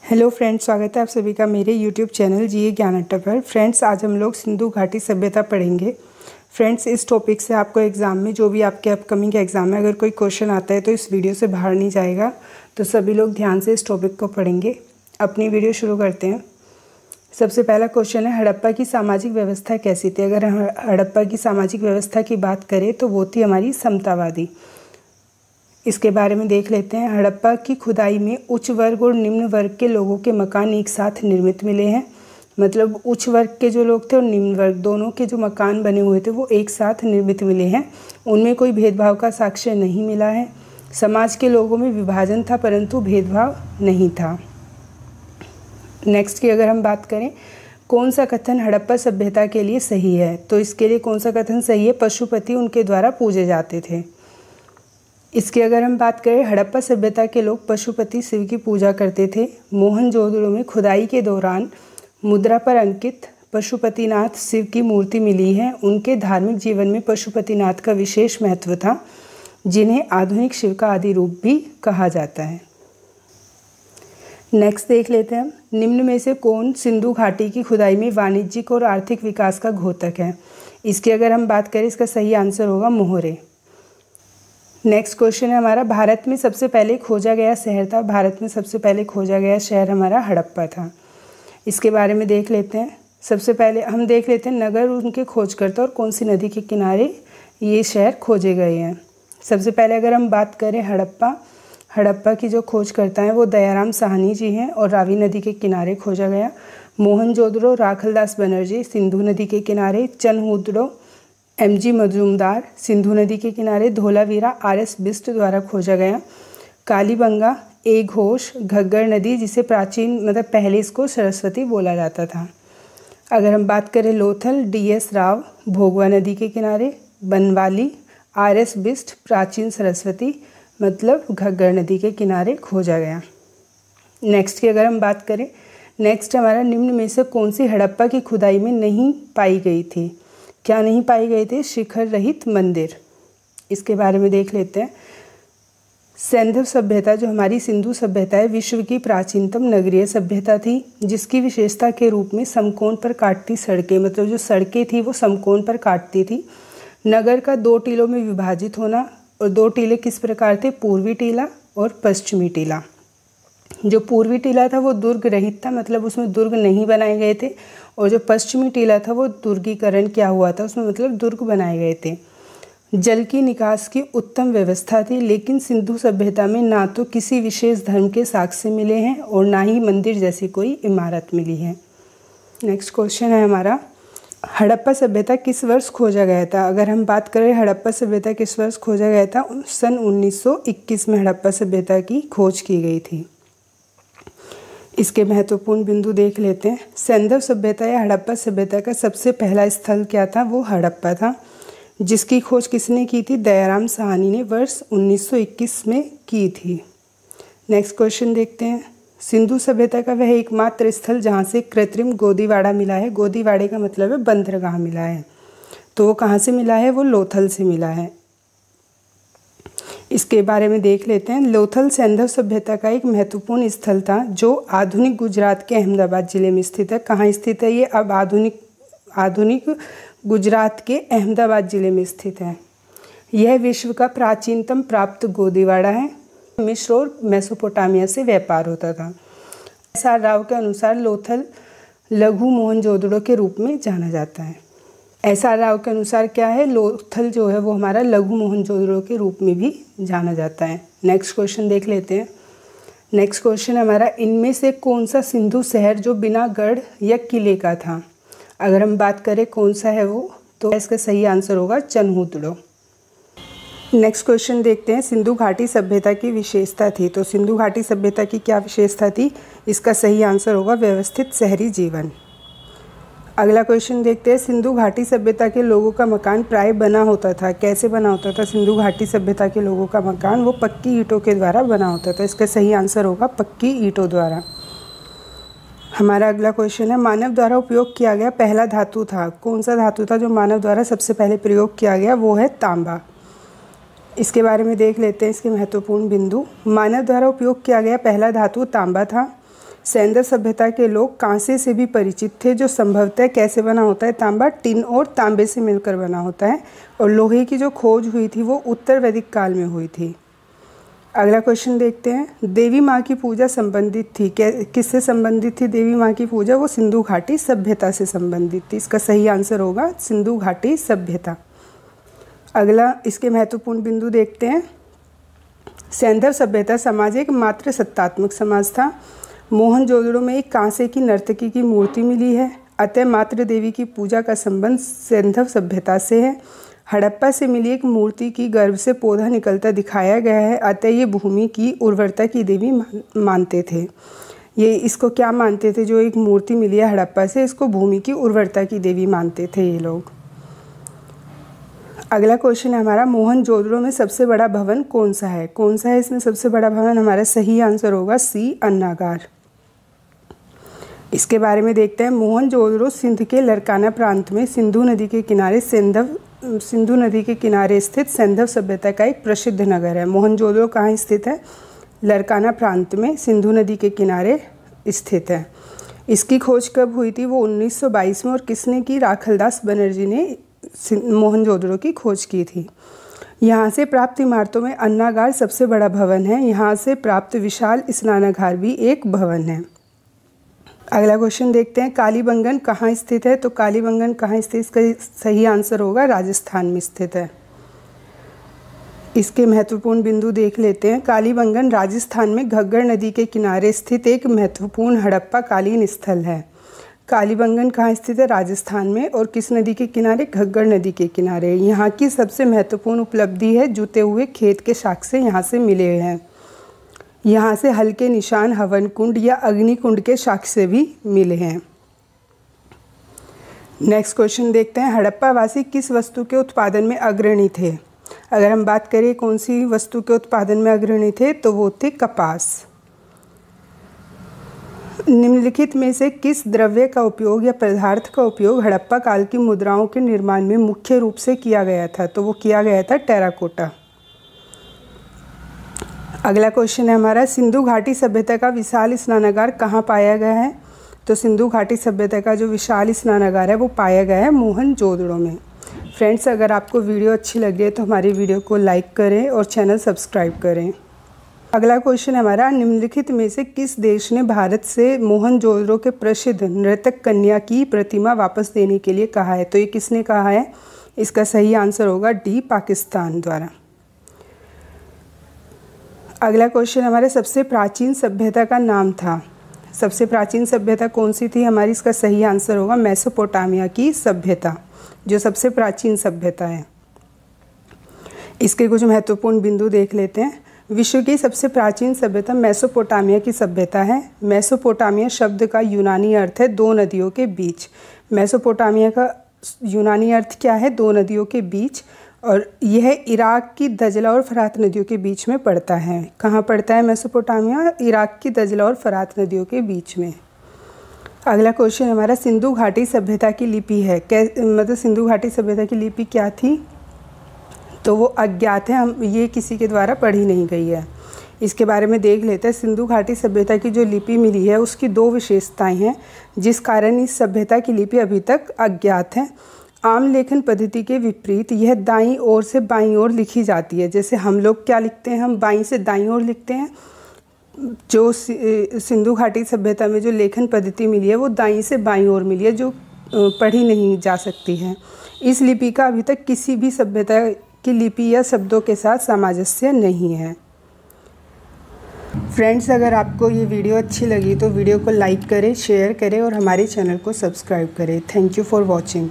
Hello friends, स्वागत है आप सभी का मेरे यूट्यूब चैनल जीए ज्ञान अड्डा पर। फ्रेंड्स, आज हम लोग सिंधु घाटी सभ्यता पढ़ेंगे। फ्रेंड्स, इस टॉपिक से आपको एग्ज़ाम में जो भी आपके अपकमिंग एग्ज़ाम में अगर कोई क्वेश्चन आता है तो इस वीडियो से बाहर नहीं जाएगा। तो सभी लोग ध्यान से इस टॉपिक को पढ़ेंगे। अपनी वीडियो शुरू करते हैं। सबसे पहला क्वेश्चन है, हड़प्पा की सामाजिक व्यवस्था कैसी थी। अगर हम हड़प्पा की सामाजिक व्यवस्था की बात करें तो वो थी हमारी समतावादी। इसके बारे में देख लेते हैं। हड़प्पा की खुदाई में उच्च वर्ग और निम्न वर्ग के लोगों के मकान एक साथ निर्मित मिले हैं। मतलब उच्च वर्ग के जो लोग थे और निम्न वर्ग दोनों के जो मकान बने हुए थे वो एक साथ निर्मित मिले हैं। उनमें कोई भेदभाव का साक्ष्य नहीं मिला है। समाज के लोगों में विभाजन था परंतु भेदभाव नहीं था। नेक्स्ट की अगर हम बात करें, कौन सा कथन हड़प्पा सभ्यता के लिए सही है, तो इसके लिए कौन सा कथन सही है। पशुपति उनके द्वारा पूजे जाते थे। इसकी अगर हम बात करें, हड़प्पा सभ्यता के लोग पशुपति शिव की पूजा करते थे। मोहनजोदड़ो में खुदाई के दौरान मुद्रा पर अंकित पशुपतिनाथ शिव की मूर्ति मिली है। उनके धार्मिक जीवन में पशुपतिनाथ का विशेष महत्व था, जिन्हें आधुनिक शिव का आदि रूप भी कहा जाता है। नेक्स्ट देख लेते हैं हम। निम्न में से कौन सिंधु घाटी की खुदाई में वाणिज्यिक और आर्थिक विकास का घोतक है। इसकी अगर हम बात करें, इसका सही आंसर होगा मोहरे। नेक्स्ट क्वेश्चन है हमारा, भारत में सबसे पहले खोजा गया शहर था। भारत में सबसे पहले खोजा गया शहर हमारा हड़प्पा था। इसके बारे में देख लेते हैं। सबसे पहले हम देख लेते हैं नगर, उनके खोजकर्ता और कौन सी नदी के किनारे ये शहर खोजे गए हैं। सबसे पहले अगर हम बात करें हड़प्पा की जो खोजकर्ता हैं वो दयाराम साहनी जी हैं और रावी नदी के किनारे खोजा गया। मोहनजोदड़ो राखलदास बनर्जी सिंधु नदी के किनारे। चनहुदड़ो एमजी मजूमदार सिंधु नदी के किनारे। धोलावीरा आरएस बिष्ट द्वारा खोजा गया। कालीबंगा ए घोष घग्गर नदी, जिसे प्राचीन पहले इसको सरस्वती बोला जाता था। अगर हम बात करें लोथल डीएस राव भोगवा नदी के किनारे। बनवाली आरएस बिष्ट प्राचीन सरस्वती मतलब घग्गर नदी के किनारे खोजा गया। नेक्स्ट की अगर हम बात करें, नेक्स्ट हमारा, निम्न में से कौन सी हड़प्पा की खुदाई में नहीं पाई गई थी। क्या नहीं पाई गई थी। शिखर रहित मंदिर। इसके बारे में देख लेते हैं। सैंधव सभ्यता जो हमारी सिंधु सभ्यता है, विश्व की प्राचीनतम नगरीय सभ्यता थी, जिसकी विशेषता के रूप में समकोण पर काटती सड़कें, मतलब जो सड़कें थी वो समकोण पर काटती थी। नगर का 2 टीलों में विभाजित होना, और 2 टीले किस प्रकार थे, पूर्वी टीला और पश्चिमी टीला। जो पूर्वी टीला था वो दुर्ग रहित था, मतलब उसमें दुर्ग नहीं बनाए गए थे। और जो पश्चिमी टीला था वो दुर्गीकरण किया हुआ था, उसमें मतलब दुर्ग बनाए गए थे। जल की निकास की उत्तम व्यवस्था थी, लेकिन सिंधु सभ्यता में ना तो किसी विशेष धर्म के साक्ष्य मिले हैं और ना ही मंदिर जैसी कोई इमारत मिली है। नेक्स्ट क्वेश्चन है हमारा, हड़प्पा सभ्यता किस वर्ष खोजा गया था। अगर हम बात करें हड़प्पा सभ्यता किस वर्ष खोजा गया था, सन 1921 में हड़प्पा सभ्यता की खोज की गई थी। इसके महत्वपूर्ण बिंदु देख लेते हैं। सैंधव सभ्यता या हड़प्पा सभ्यता का सबसे पहला स्थल क्या था, वो हड़प्पा था, जिसकी खोज किसने की थी, दयाराम साहनी ने वर्ष 1921 में की थी। नेक्स्ट क्वेश्चन देखते हैं। सिंधु सभ्यता का वह एकमात्र स्थल जहाँ से कृत्रिम गोदीवाड़ा मिला है। गोदीवाड़े का मतलब है बंदरगाह मिला है, तो वो कहाँ से मिला है, वो लोथल से मिला है। इसके बारे में देख लेते हैं। लोथल सैंधव सभ्यता का एक महत्वपूर्ण स्थल था, जो आधुनिक गुजरात के अहमदाबाद जिले में स्थित है। कहाँ स्थित है ये, अब आधुनिक गुजरात के अहमदाबाद जिले में स्थित है। यह विश्व का प्राचीनतम प्राप्त गोदीवाड़ा है। मिस्र और मेसोपोटामिया से व्यापार होता था। एस.आर. राव के अनुसार लोथल लघु मोहनजोदड़ो के रूप में जाना जाता है। एस.आर. राव के अनुसार क्या है, लोथल जो है वो हमारा लघु मोहनजोदड़ो के रूप में भी जाना जाता है। नेक्स्ट क्वेश्चन देख लेते हैं। नेक्स्ट क्वेश्चन हमारा, इनमें से कौन सा सिंधु शहर जो बिना गढ़ या किले का था। अगर हम बात करें कौन सा है वो, तो इसका सही आंसर होगा चनहुदड़ो। नेक्स्ट क्वेश्चन देखते हैं। सिंधु घाटी सभ्यता की विशेषता थी, तो सिंधु घाटी सभ्यता की क्या विशेषता थी, इसका सही आंसर होगा व्यवस्थित शहरी जीवन। अगला क्वेश्चन देखते हैं। सिंधु घाटी सभ्यता के लोगों का मकान प्राय बना होता था। कैसे बना होता था सिंधु घाटी सभ्यता के लोगों का मकान, वो पक्की ईंटों के द्वारा बना होता था। इसका सही आंसर होगा पक्की ईंटों द्वारा। हमारा अगला क्वेश्चन है, मानव द्वारा उपयोग किया गया पहला धातु था। कौन सा धातु था जो मानव द्वारा सबसे पहले प्रयोग किया गया, वो है तांबा। इसके बारे में देख लेते हैं, इसके महत्वपूर्ण बिंदु। मानव द्वारा उपयोग किया गया पहला धातु तांबा था। सेंधव सभ्यता के लोग कांसे से भी परिचित थे, जो संभवतः कैसे बना होता है, तांबा, टिन और तांबे से मिलकर बना होता है। और लोहे की जो खोज हुई थी वो उत्तर वैदिक काल में हुई थी। अगला क्वेश्चन देखते हैं, देवी माँ की पूजा संबंधित थी, किससे संबंधित थी देवी माँ की पूजा? वो सिंधु घाटी सभ्यता से संबंधित थी। इसका सही आंसर होगा सिंधु घाटी सभ्यता। अगला इसके महत्वपूर्ण बिंदु देखते हैं, सेंधव सभ्यता समाज एक मात्र सत्तात्मक समाज था। मोहनजोदड़ो में एक कांसे की नर्तकी की मूर्ति मिली है, अतः मातृ देवी की पूजा का संबंध सेंधव सभ्यता से है। हड़प्पा से मिली एक मूर्ति की गर्भ से पौधा निकलता दिखाया गया है, अतः ये भूमि की उर्वरता की देवी मानते थे। ये इसको क्या मानते थे? जो एक मूर्ति मिली है हड़प्पा से, इसको भूमि की उर्वरता की देवी मानते थे ये लोग। अगला क्वेश्चन है हमारा, मोहनजोदड़ो में सबसे बड़ा भवन कौन सा है? कौन सा है इसमें सबसे बड़ा भवन? हमारा सही आंसर होगा सी, अन्नागार। इसके बारे में देखते हैं, मोहनजोदड़ो सिंध के लरकाना प्रांत में सिंधु नदी के किनारे स्थित सेंधव सभ्यता का एक प्रसिद्ध नगर है। मोहनजोदड़ो कहाँ स्थित है? लरकाना प्रांत में सिंधु नदी के किनारे स्थित है। इसकी खोज कब हुई थी? वो 1922 में। और किसने की? राखलदास बनर्जी ने मोहनजोदड़ो की खोज की थी। यहाँ से प्राप्त इमारतों में अन्नागार सबसे बड़ा भवन है। यहाँ से प्राप्त विशाल स्नानागार भी एक भवन है। अगला क्वेश्चन देखते हैं, कालीबंगन कहाँ स्थित है? तो कालीबंगन कहाँ स्थित? इसका सही आंसर होगा राजस्थान में स्थित है। इसके महत्वपूर्ण बिंदु देख लेते हैं, कालीबंगन राजस्थान में घग्गर नदी के किनारे स्थित एक महत्वपूर्ण हड़प्पा कालीन स्थल है। कालीबंगन कहाँ स्थित है? राजस्थान में। और किस नदी के किनारे? घग्गर नदी के किनारे। यहाँ की सबसे महत्वपूर्ण उपलब्धि है जुते हुए खेत के साक्ष्य यहाँ से मिले हैं। यहाँ से हल्के निशान हवन कुंड या अग्नि कुंड के साक्ष्य भी मिले हैं। नेक्स्ट क्वेश्चन देखते हैं, हड़प्पा वासी किस वस्तु के उत्पादन में अग्रणी थे? अगर हम बात करें कौन सी वस्तु के उत्पादन में अग्रणी थे, तो वो थे कपास। निम्नलिखित में से किस द्रव्य का उपयोग या पदार्थ का उपयोग हड़प्पा काल की मुद्राओं के निर्माण में मुख्य रूप से किया गया था? तो वो किया गया था टेराकोटा। अगला क्वेश्चन है हमारा, सिंधु घाटी सभ्यता का विशाल स्नानागार कहाँ पाया गया है? तो सिंधु घाटी सभ्यता का जो विशाल स्नानागार है वो पाया गया है मोहनजोदड़ो में। फ्रेंड्स, अगर आपको वीडियो अच्छी लगी है तो हमारी वीडियो को लाइक करें और चैनल सब्सक्राइब करें। अगला क्वेश्चन हमारा, निम्नलिखित में से किस देश ने भारत से मोहनजोदड़ो के प्रसिद्ध नर्तक कन्या की प्रतिमा वापस देने के लिए कहा है? तो ये किसने कहा है? इसका सही आंसर होगा डी, पाकिस्तान द्वारा। अगला क्वेश्चन हमारे, सबसे प्राचीन सभ्यता का नाम था। सबसे प्राचीन सभ्यता कौन सी थी हमारी? इसका सही आंसर होगा मेसोपोटामिया की सभ्यता, जो सबसे प्राचीन सभ्यता है। इसके कुछ महत्वपूर्ण बिंदु देख लेते हैं। विश्व की सबसे प्राचीन सभ्यता मेसोपोटामिया की सभ्यता है। मेसोपोटामिया शब्द का यूनानी अर्थ है दो नदियों के बीच। मेसोपोटामिया का यूनानी अर्थ क्या है? दो नदियों के बीच। और यह इराक की दजला और फरात नदियों के बीच में पड़ता है। कहाँ पड़ता है मेसोपोटामिया? इराक की दजला और फरात नदियों के बीच में। अगला क्वेश्चन हमारा, सिंधु घाटी सभ्यता की लिपि है, मतलब सिंधु घाटी सभ्यता की लिपि क्या थी? तो वो अज्ञात है, हम ये किसी के द्वारा पढ़ी नहीं गई है। इसके बारे में देख लेते हैं। सिंधु घाटी सभ्यता की जो लिपि मिली है उसकी दो विशेषताएं हैं जिस कारण इस सभ्यता की लिपि अभी तक अज्ञात है। आम लेखन पद्धति के विपरीत यह दाईं ओर से बाईं ओर लिखी जाती है। जैसे हम लोग क्या लिखते हैं? हम बाईं से दाईं ओर लिखते हैं। जो सिंधु घाटी सभ्यता में जो लेखन पद्धति मिली है वो दाईं से बाईं ओर मिली है, जो पढ़ी नहीं जा सकती है। इस लिपि का अभी तक किसी भी सभ्यता की लिपि या शब्दों के साथ सामंजस्य नहीं है। फ्रेंड्स, अगर आपको ये वीडियो अच्छी लगी तो वीडियो को लाइक करें, शेयर करें और हमारे चैनल को सब्सक्राइब करें। Thank you for watching.